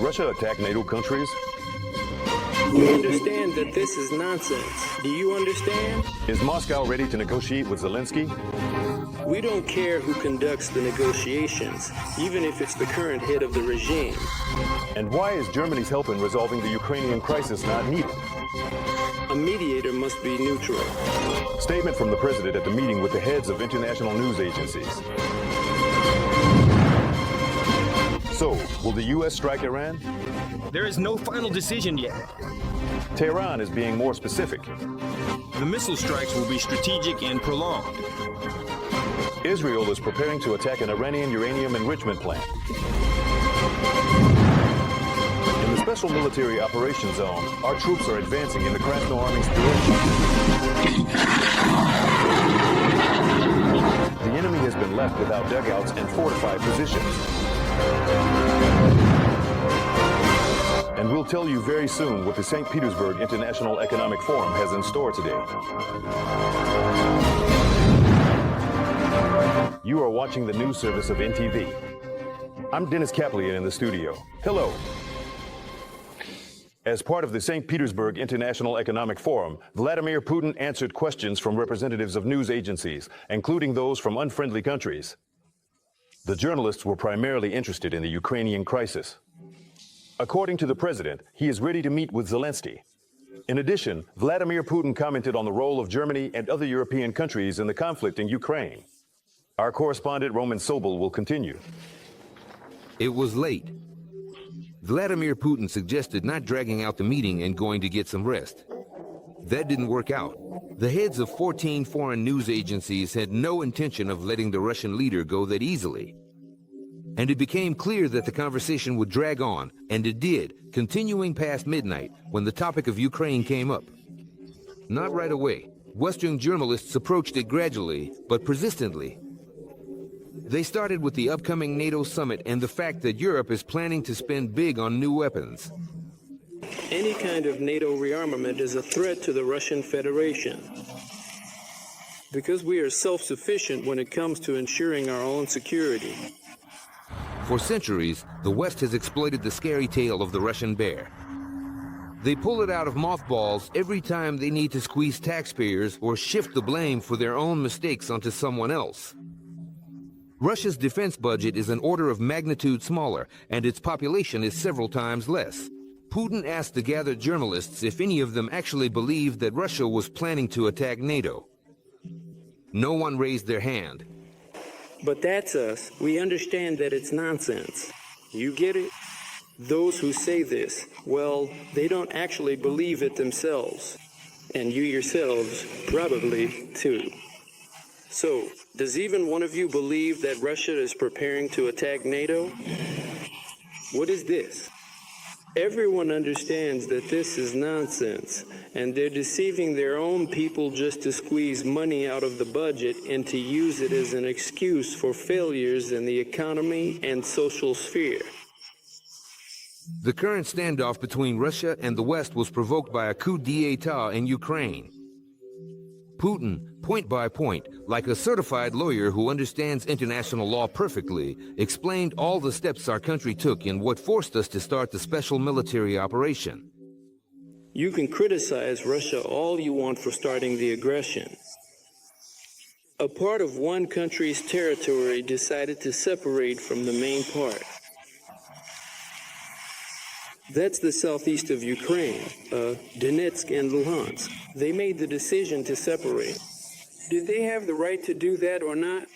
Russia attack NATO countries? We understand that this is nonsense. Do you understand? Is Moscow ready to negotiate with Zelensky? We don't care who conducts the negotiations, even if it's the current head of the regime. And why is Germany's help in resolving the Ukrainian crisis not needed? A mediator must be neutral. Statement from the president at the meeting with the heads of international news agencies. So, will the U.S. strike Iran? There is no final decision yet. Tehran is being more specific. The missile strikes will be strategic and prolonged. Israel is preparing to attack an Iranian uranium enrichment plant. In the Special Military Operations Zone, our troops are advancing in the Krasnoarmy's direction. The enemy has been left without dugouts and fortified positions. And we'll tell you very soon what the St. Petersburg International Economic Forum has in store today. You are watching the news service of NTV. I'm Dennis Kaplian in the studio. Hello. As part of the St. Petersburg International Economic Forum, Vladimir Putin answered questions from representatives of news agencies, including those from unfriendly countries. The journalists were primarily interested in the Ukrainian crisis. According to the president, he is ready to meet with Zelensky. In addition, Vladimir Putin commented on the role of Germany and other European countries in the conflict in Ukraine. Our correspondent Roman Sobel will continue. It was late. Vladimir Putin suggested not dragging out the meeting and going to get some rest. That didn't work out. The heads of 14 foreign news agencies had no intention of letting the Russian leader go that easily. And it became clear that the conversation would drag on, and it did, continuing past midnight when the topic of Ukraine came up. Not right away. Western journalists approached it gradually, but persistently. They started with the upcoming NATO summit and the fact that Europe is planning to spend big on new weapons. Any kind of NATO rearmament is a threat to the Russian Federation. Because we are self-sufficient when it comes to ensuring our own security. For centuries, the West has exploited the scary tale of the Russian bear. They pull it out of mothballs every time they need to squeeze taxpayers or shift the blame for their own mistakes onto someone else. Russia's defense budget is an order of magnitude smaller, and its population is several times less. Putin asked the gathered journalists if any of them actually believed that Russia was planning to attack NATO. No one raised their hand. But that's us. We understand that it's nonsense. You get it? Those who say this, well, they don't actually believe it themselves. And you yourselves probably too. So, does even one of you believe that Russia is preparing to attack NATO? What is this? Everyone understands that this is nonsense, and they're deceiving their own people just to squeeze money out of the budget and to use it as an excuse for failures in the economy and social sphere. The current standoff between Russia and the West was provoked by a coup d'etat in Ukraine. Putin, point by point, like a certified lawyer who understands international law perfectly, explained all the steps our country took in what forced us to start the special military operation. You can criticize Russia all you want for starting the aggression. A part of one country's territory decided to separate from the main part. That's the southeast of Ukraine, Donetsk and Luhansk. They made the decision to separate. Did they have the right to do that or not?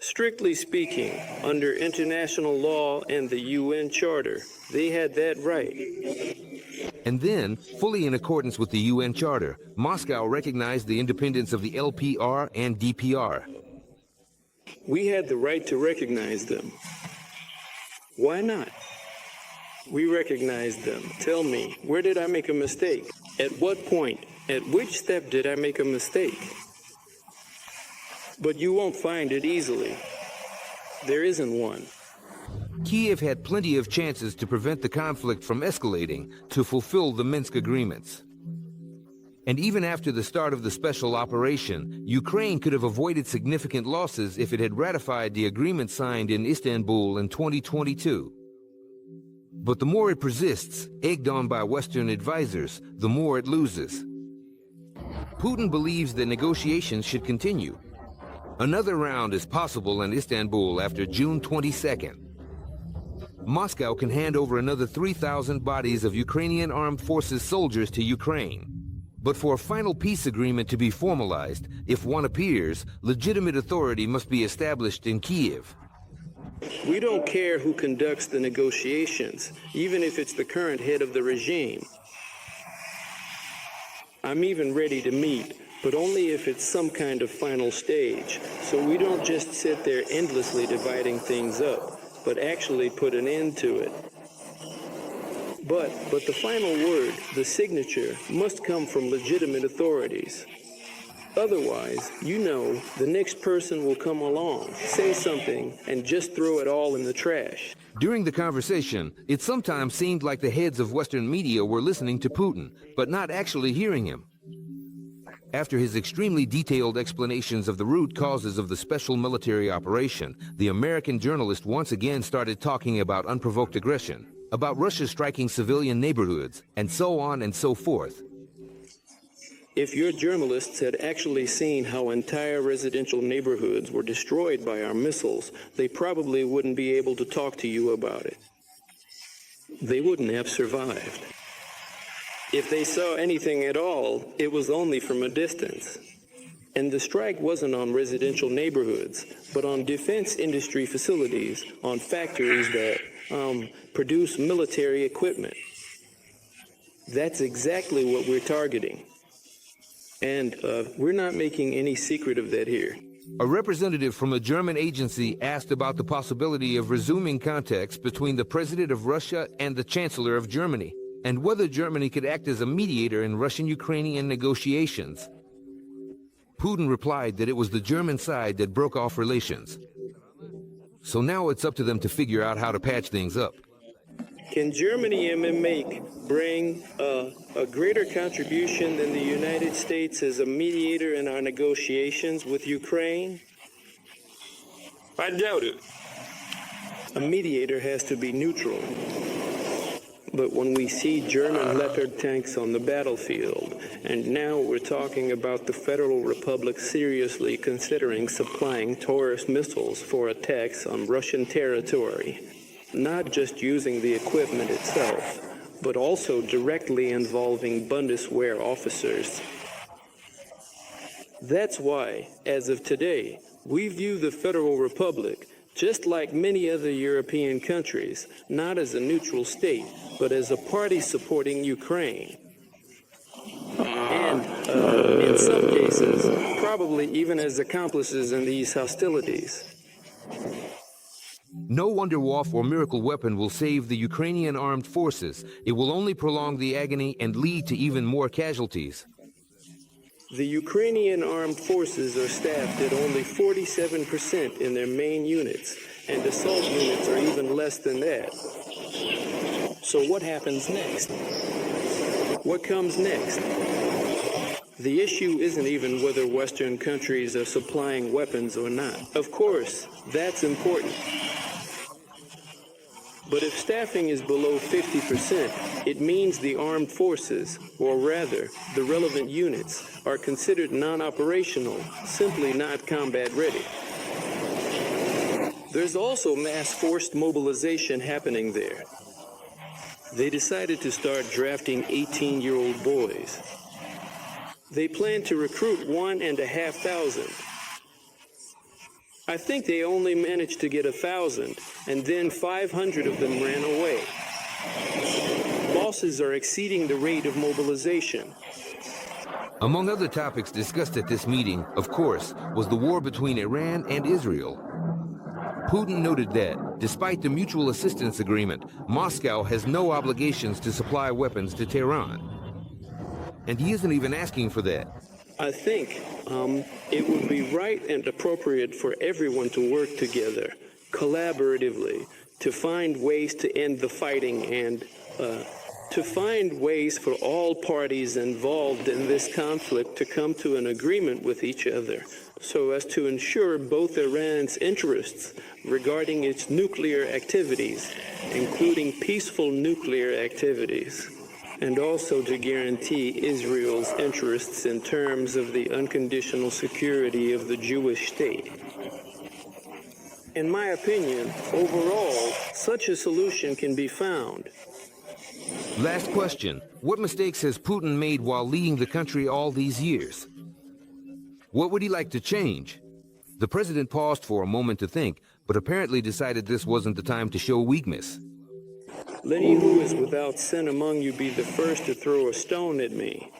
Strictly speaking, under international law and the UN Charter, they had that right. And then, fully in accordance with the UN Charter, Moscow recognized the independence of the LPR and DPR. We had the right to recognize them. Why not? We recognized them. Tell me, where did I make a mistake? At what point? At which step did I make a mistake? But you won't find it easily. There isn't one. Kiev had plenty of chances to prevent the conflict from escalating, to fulfill the Minsk agreements. And even after the start of the special operation, Ukraine could have avoided significant losses if it had ratified the agreement signed in Istanbul in 2022. But the more it persists, egged on by Western advisors, the more it loses. Putin believes that negotiations should continue. Another round is possible in Istanbul after June 22nd. Moscow can hand over another 3,000 bodies of Ukrainian armed forces soldiers to Ukraine. But for a final peace agreement to be formalized, if one appears, legitimate authority must be established in Kiev. We don't care who conducts the negotiations, even if it's the current head of the regime. I'm even ready to meet, but only if it's some kind of final stage. So we don't just sit there endlessly dividing things up, but actually put an end to it. But the final word, the signature, must come from legitimate authorities. Otherwise, you know, the next person will come along, say something, and just throw it all in the trash. During the conversation, it sometimes seemed like the heads of Western media were listening to Putin, but not actually hearing him. After his extremely detailed explanations of the root causes of the special military operation, the American journalist once again started talking about unprovoked aggression, about Russia striking civilian neighborhoods, and so on and so forth. If your journalists had actually seen how entire residential neighborhoods were destroyed by our missiles, they probably wouldn't be able to talk to you about it. They wouldn't have survived. If they saw anything at all, it was only from a distance. And the strike wasn't on residential neighborhoods, but on defense industry facilities, on factories that produce military equipment. That's exactly what we're targeting. And we're not making any secret of that here. A representative from a German agency asked about the possibility of resuming contacts between the president of Russia and the chancellor of Germany, and whether Germany could act as a mediator in Russian-Ukrainian negotiations. Putin replied that it was the German side that broke off relations. So now it's up to them to figure out how to patch things up. Can Germany bring a greater contribution than the United States as a mediator in our negotiations with Ukraine? I doubt it. A mediator has to be neutral. But when we see German Leopard tanks on the battlefield, and now we're talking about the Federal Republic seriously considering supplying Taurus missiles for attacks on Russian territory, not just using the equipment itself, but also directly involving Bundeswehr officers. That's why, as of today, we view the Federal Republic, just like many other European countries, not as a neutral state, but as a party supporting Ukraine. And, in some cases, probably even as accomplices in these hostilities. No Wunderwaffe or miracle weapon will save the Ukrainian armed forces. It will only prolong the agony and lead to even more casualties. The Ukrainian armed forces are staffed at only 47% in their main units, and assault units are even less than that. So what happens next? What comes next? The issue isn't even whether Western countries are supplying weapons or not. Of course, that's important. But if staffing is below 50%, it means the armed forces, or rather, the relevant units, are considered non-operational, simply not combat ready. There's also mass forced mobilization happening there. They decided to start drafting 18-year-old boys. They plan to recruit 1,500. I think they only managed to get 1,000, and then 500 of them ran away. Losses are exceeding the rate of mobilization. Among other topics discussed at this meeting, of course, was the war between Iran and Israel. Putin noted that, despite the mutual assistance agreement, Moscow has no obligations to supply weapons to Tehran. And he isn't even asking for that. I think it would be right and appropriate for everyone to work together, collaboratively, to find ways to end the fighting and to find ways for all parties involved in this conflict to come to an agreement with each other so as to ensure both Iran's interests regarding its nuclear activities, including peaceful nuclear activities, and also to guarantee Israel's interests in terms of the unconditional security of the Jewish state. In my opinion, overall, such a solution can be found. Last question. What mistakes has Putin made while leading the country all these years? What would he like to change? The president paused for a moment to think, but apparently decided this wasn't the time to show weakness. Let he who is without sin among you be the first to throw a stone at me.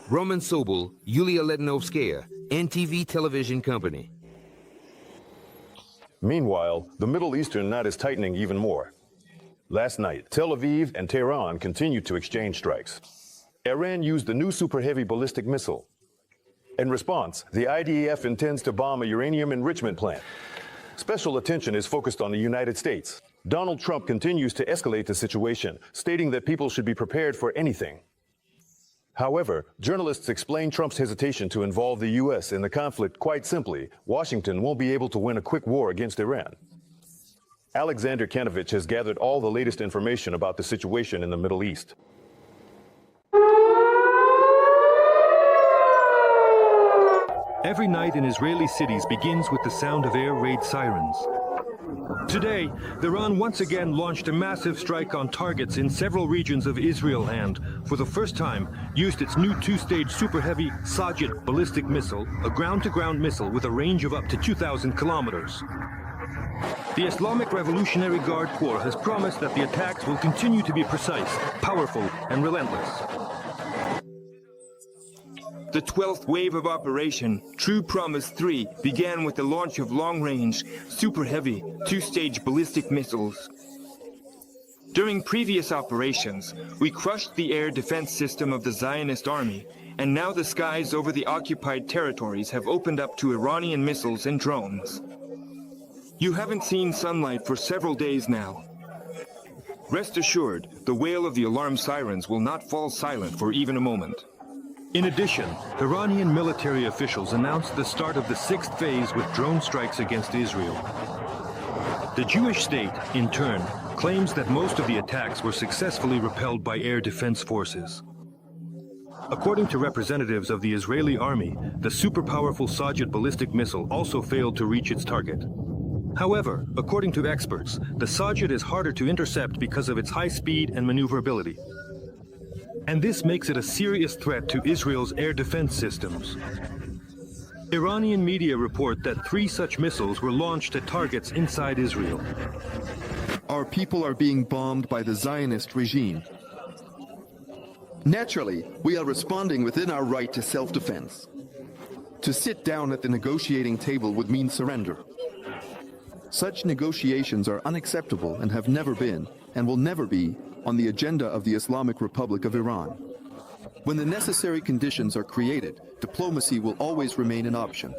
Roman Sobel, Yulia Ledinovskaya, NTV Television Company. Meanwhile, the Middle Eastern knot is tightening even more. Last night, Tel Aviv and Tehran continued to exchange strikes. Iran used the new super-heavy ballistic missile. In response, the IDF intends to bomb a uranium enrichment plant. Special attention is focused on the United States. Donald Trump continues to escalate the situation, stating that people should be prepared for anything. However, journalists explain Trump's hesitation to involve the U.S. in the conflict quite simply. Washington won't be able to win a quick war against Iran. Alexander Kanovich has gathered all the latest information about the situation in the Middle East. Every night in Israeli cities begins with the sound of air raid sirens. Today, Iran once again launched a massive strike on targets in several regions of Israel and, for the first time, used its new two-stage super-heavy Sajid ballistic missile, a ground-to-ground missile with a range of up to 2,000 kilometers. The Islamic Revolutionary Guard Corps has promised that the attacks will continue to be precise, powerful, and relentless. The 12th wave of Operation True Promise 3 began with the launch of long-range, super-heavy, two-stage ballistic missiles. During previous operations, we crushed the air defense system of the Zionist army, and now the skies over the occupied territories have opened up to Iranian missiles and drones. You haven't seen sunlight for several days now. Rest assured, the wail of the alarm sirens will not fall silent for even a moment. In addition, Iranian military officials announced the start of the 6th phase with drone strikes against Israel. The Jewish state, in turn, claims that most of the attacks were successfully repelled by air defense forces. According to representatives of the Israeli army, the super-powerful Sajid ballistic missile also failed to reach its target. However, according to experts, the Sajid is harder to intercept because of its high speed and maneuverability. And this makes it a serious threat to Israel's air defense systems. Iranian media report that 3 such missiles were launched at targets inside Israel. Our people are being bombed by the Zionist regime. Naturally, we are responding within our right to self-defense. To sit down at the negotiating table would mean surrender. Such negotiations are unacceptable and have never been, and will never be, on the agenda of the Islamic Republic of Iran. When the necessary conditions are created, diplomacy will always remain an option.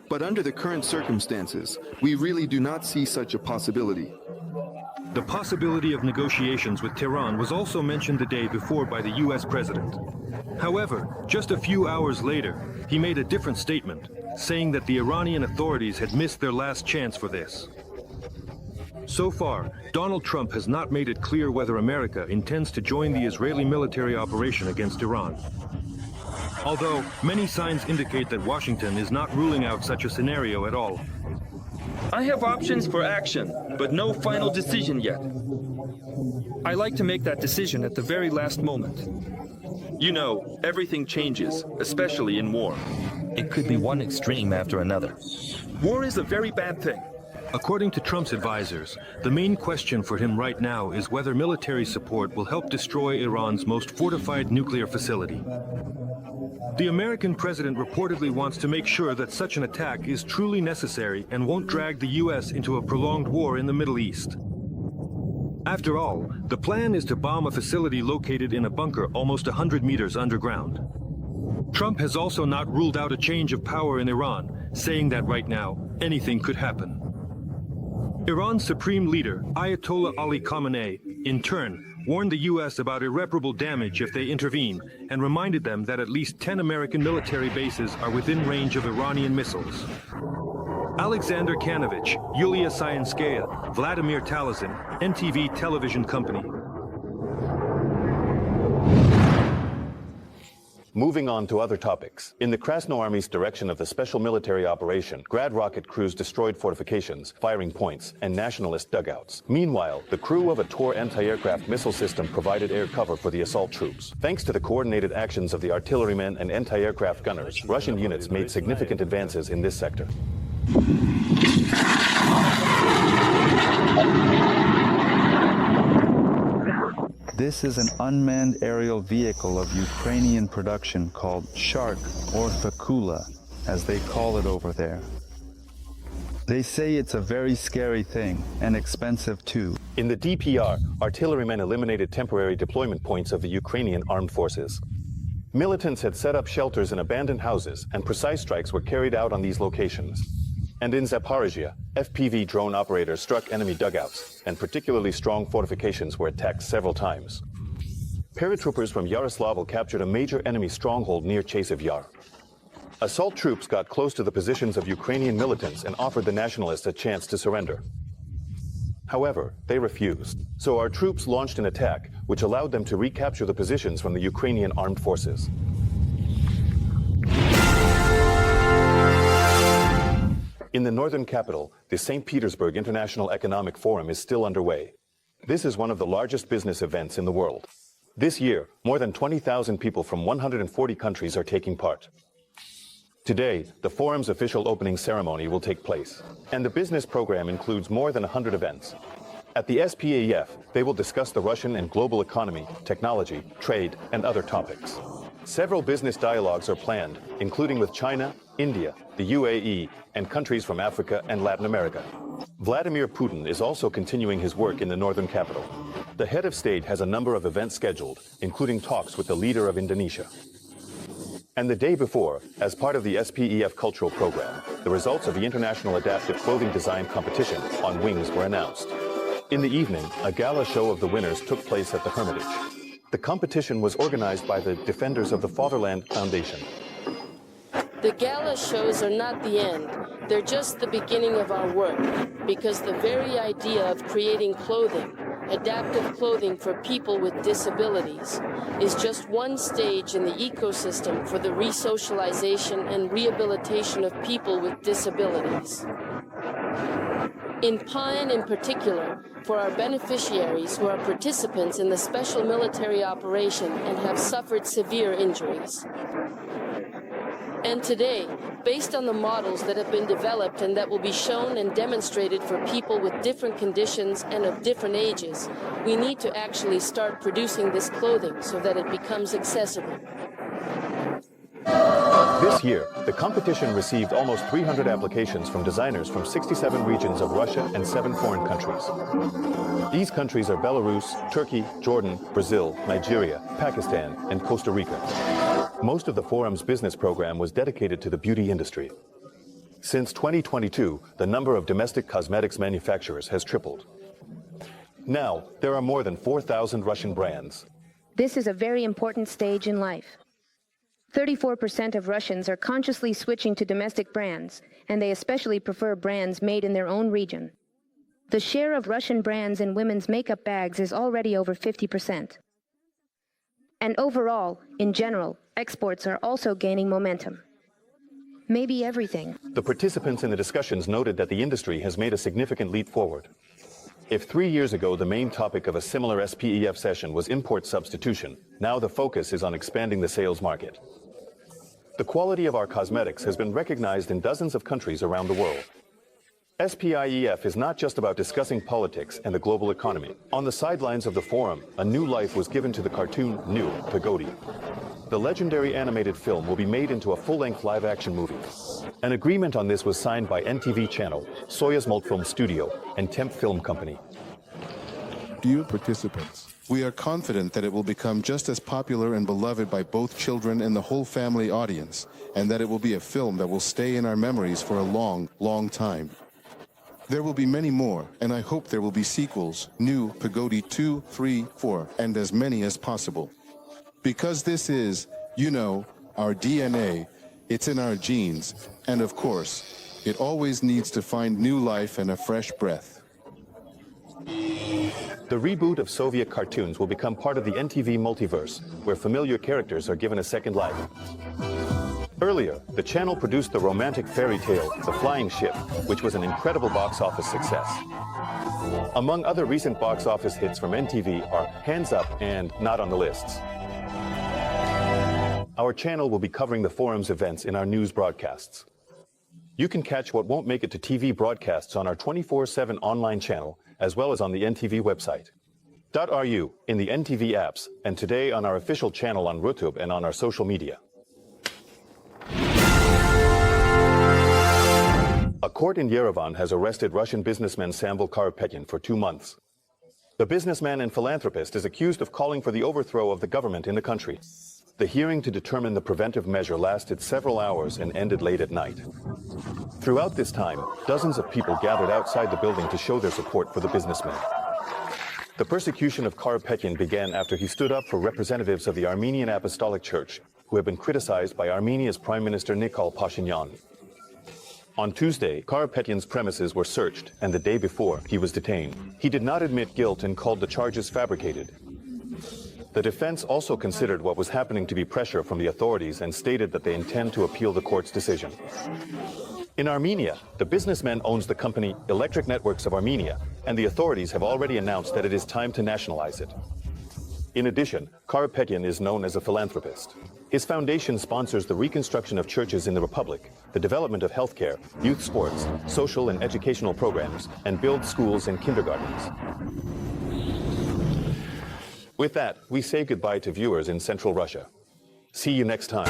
But under the current circumstances, we really do not see such a possibility. The possibility of negotiations with Tehran was also mentioned the day before by the U.S. president. However, just a few hours later, he made a different statement, saying that the Iranian authorities had missed their last chance for this. So far, Donald Trump has not made it clear whether America intends to join the Israeli military operation against Iran. Although, many signs indicate that Washington is not ruling out such a scenario at all. I have options for action, but no final decision yet. I like to make that decision at the very last moment. You know, everything changes, especially in war. It could be one extreme after another. War is a very bad thing. According to Trump's advisors, the main question for him right now is whether military support will help destroy Iran's most fortified nuclear facility. The American president reportedly wants to make sure that such an attack is truly necessary and won't drag the U.S. into a prolonged war in the Middle East. After all, the plan is to bomb a facility located in a bunker almost 100 meters underground. Trump has also not ruled out a change of power in Iran, saying that right now, anything could happen. Iran's supreme leader, Ayatollah Ali Khamenei, in turn, warned the U.S. about irreparable damage if they intervene, and reminded them that at least 10 American military bases are within range of Iranian missiles. Alexander Kanovich, Yulia Scienskaya, Vladimir Talazin, NTV Television Company. Moving on to other topics. In the Krasnoarmy's direction of the special military operation, Grad rocket crews destroyed fortifications, firing points, and nationalist dugouts. Meanwhile, the crew of a Tor anti-aircraft missile system provided air cover for the assault troops. Thanks to the coordinated actions of the artillerymen and anti-aircraft gunners, Russian units made significant advances in this sector. This is an unmanned aerial vehicle of Ukrainian production called Shark or Fakula, as they call it over there. They say it's a very scary thing and expensive too. In the DPR, artillerymen eliminated temporary deployment points of the Ukrainian armed forces. Militants had set up shelters in abandoned houses, and precise strikes were carried out on these locations. And in Zaporizhia, FPV drone operators struck enemy dugouts, and particularly strong fortifications were attacked several times. Paratroopers from Yaroslavl captured a major enemy stronghold near Chasev Yar. Assault troops got close to the positions of Ukrainian militants and offered the nationalists a chance to surrender. However, they refused, so our troops launched an attack, which allowed them to recapture the positions from the Ukrainian armed forces. In the northern capital, the St. Petersburg International Economic Forum is still underway. This is one of the largest business events in the world. This year, more than 20,000 people from 140 countries are taking part. Today, the forum's official opening ceremony will take place, and the business program includes more than 100 events. At the SPAEF, they will discuss the Russian and global economy, technology, trade, and other topics. Several business dialogues are planned, including with China, India, the UAE, and countries from Africa and Latin America. Vladimir Putin is also continuing his work in the northern capital. The head of state has a number of events scheduled, including talks with the leader of Indonesia. And the day before, as part of the SPEF cultural program, the results of the International Adaptive Clothing Design Competition on Wings were announced. In the evening, a gala show of the winners took place at the Hermitage. The competition was organized by the Defenders of the Fatherland Foundation. The gala shows are not the end. They're just the beginning of our work, because the very idea of creating clothing, adaptive clothing for people with disabilities, is just one stage in the ecosystem for the resocialization and rehabilitation of people with disabilities. In Pine in particular, for our beneficiaries who are participants in the special military operation and have suffered severe injuries. And today, based on the models that have been developed and that will be shown and demonstrated for people with different conditions and of different ages, we need to actually start producing this clothing so that it becomes accessible. This year, the competition received almost 300 applications from designers from 67 regions of Russia and 7 foreign countries. These countries are Belarus, Turkey, Jordan, Brazil, Nigeria, Pakistan, and Costa Rica. Most of the forum's business program was dedicated to the beauty industry. Since 2022, the number of domestic cosmetics manufacturers has tripled. Now, there are more than 4,000 Russian brands. This is a very important stage in life. 34% of Russians are consciously switching to domestic brands, and they especially prefer brands made in their own region. The share of Russian brands in women's makeup bags is already over 50%. And overall, in general, exports are also gaining momentum. Maybe everything. The participants in the discussions noted that the industry has made a significant leap forward. If 3 years ago the main topic of a similar SPEF session was import substitution, now the focus is on expanding the sales market. The quality of our cosmetics has been recognized in dozens of countries around the world. SPIEF is not just about discussing politics and the global economy. On the sidelines of the forum, a new life was given to the cartoon New Pagodi. The legendary animated film will be made into a full-length live-action movie. An agreement on this was signed by NTV Channel, Soyuz Multfilm Studio, and Temp Film Company. Dear participants, we are confident that it will become just as popular and beloved by both children and the whole family audience, and that it will be a film that will stay in our memories for a long, long time. There will be many more, and I hope there will be sequels, new Pagodi 2, 3, 4, and as many as possible. Because this is, you know, our DNA, it's in our genes, and of course, it always needs to find new life and a fresh breath. The reboot of Soviet cartoons will become part of the NTV multiverse, where familiar characters are given a second life. Earlier, the channel produced the romantic fairy tale, The Flying Ship, which was an incredible box office success. Among other recent box office hits from NTV are Hands Up and Not on the Lists. Our channel will be covering the forum's events in our news broadcasts. You can catch what won't make it to TV broadcasts on our 24/7 online channel, as well as on the NTV website. .ru, in the NTV apps, and today on our official channel on YouTube and on our social media. A court in Yerevan has arrested Russian businessman Samvel Karapetyan for 2 months. The businessman and philanthropist is accused of calling for the overthrow of the government in the country. The hearing to determine the preventive measure lasted several hours and ended late at night. Throughout this time, dozens of people gathered outside the building to show their support for the businessman. The persecution of Karapetyan began after he stood up for representatives of the Armenian Apostolic Church, who have been criticized by Armenia's Prime Minister Nikol Pashinyan. On Tuesday, Karapetyan's premises were searched, and the day before, he was detained. He did not admit guilt and called the charges fabricated. The defense also considered what was happening to be pressure from the authorities and stated that they intend to appeal the court's decision. In Armenia, the businessman owns the company Electric Networks of Armenia, and the authorities have already announced that it is time to nationalize it. In addition, Karapetyan is known as a philanthropist. His foundation sponsors the reconstruction of churches in the Republic, the development of healthcare, youth sports, social and educational programs, and builds schools and kindergartens. With that, we say goodbye to viewers in Central Russia. See you next time.